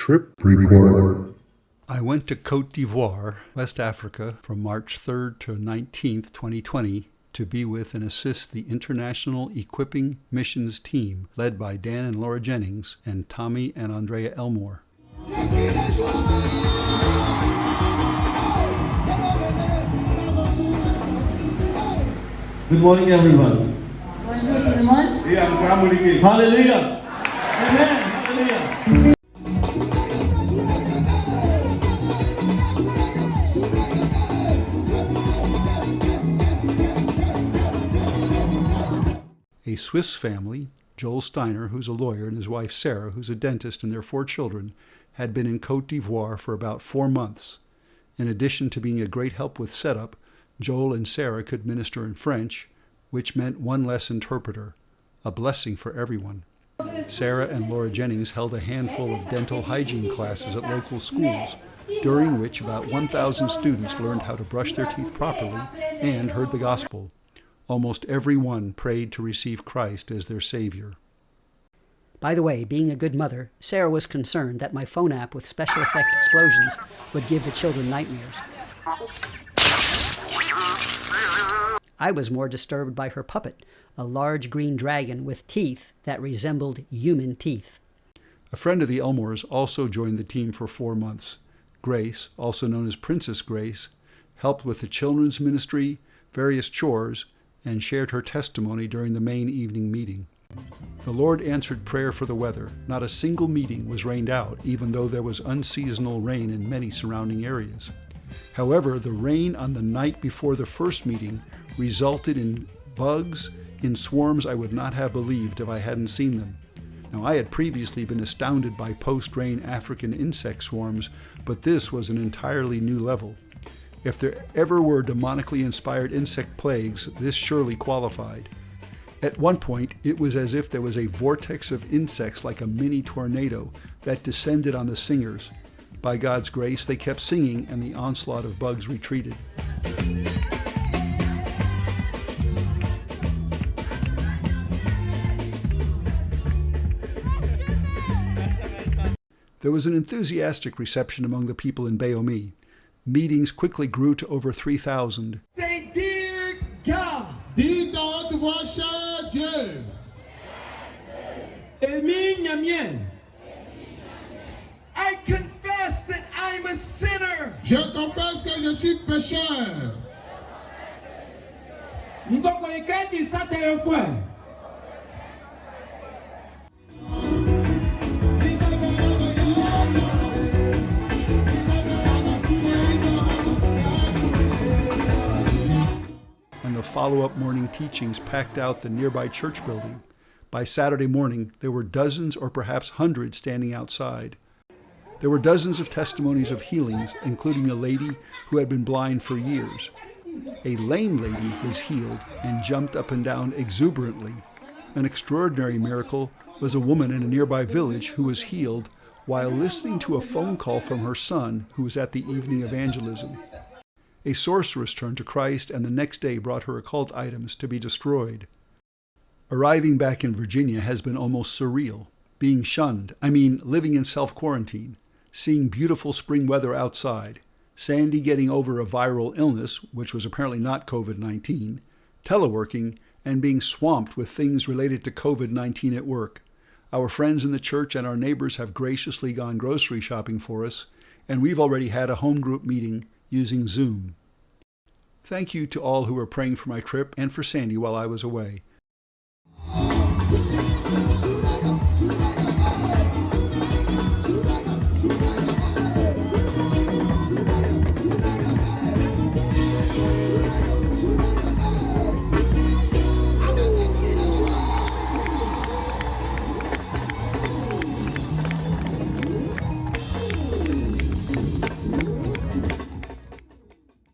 Trip Report. I went to Côte d'Ivoire, West Africa, from March 3rd to 19th, 2020, to be with and assist the International Equipping Missions team led by Dan and Laura Jennings and Tommy and Andrea Elmore. Good morning, everyone. Bonjour tout le monde. Hallelujah. Amen. Hallelujah. A Swiss family, Joel Steiner, who's a lawyer, and his wife Sarah, who's a dentist, and their 4 children, had been in Côte d'Ivoire for about 4 months. In addition to being a great help with setup, Joel and Sarah could minister in French, which meant one less interpreter, a blessing for everyone. Sarah and Laura Jennings held a handful of dental hygiene classes at local schools, during which about 1,000 students learned how to brush their teeth properly and heard the gospel. Almost everyone prayed to receive Christ as their Savior. By the way, being a good mother, Sarah was concerned that my phone app with special effect explosions would give the children nightmares. I was more disturbed by her puppet, a large green dragon with teeth that resembled human teeth. A friend of the Elmores also joined the team for 4 months. Grace, also known as Princess Grace, helped with the children's ministry, various chores, and shared her testimony during the main evening meeting. The Lord answered prayer for the weather. Not a single meeting was rained out, even though there was unseasonal rain in many surrounding areas. However, the rain on the night before the first meeting resulted in bugs in swarms I would not have believed if I hadn't seen them. Now, I had previously been astounded by post-rain African insect swarms, but this was an entirely new level. If there ever were demonically inspired insect plagues, this surely qualified. At one point, it was as if there was a vortex of insects like a mini tornado that descended on the singers. By God's grace, they kept singing and the onslaught of bugs retreated. There was an enthusiastic reception among the people in Bayomie. Meetings quickly grew to over 3,000. Say, dear God, Dis dans haute voix, cher Dieu, I confess that I'm a sinner. je confesse que je suis pécheur. Ndoko ikendi sate yo fwe. And the follow-up morning teachings packed out the nearby church building. By Saturday morning, there were dozens or perhaps hundreds standing outside. There were dozens of testimonies of healings, including a lady who had been blind for years. A lame lady was healed and jumped up and down exuberantly. An extraordinary miracle was a woman in a nearby village who was healed while listening to a phone call from her son who was at the evening evangelism. A sorceress turned to Christ and the next day brought her occult items to be destroyed. Arriving back in Virginia has been almost surreal. Being shunned, living in self-quarantine, seeing beautiful spring weather outside, Sandy getting over a viral illness, which was apparently not COVID-19, teleworking, and being swamped with things related to COVID-19 at work. Our friends in the church and our neighbors have graciously gone grocery shopping for us, and we've already had a home group meeting using Zoom. Thank you to all who were praying for my trip and for Sandy while I was away.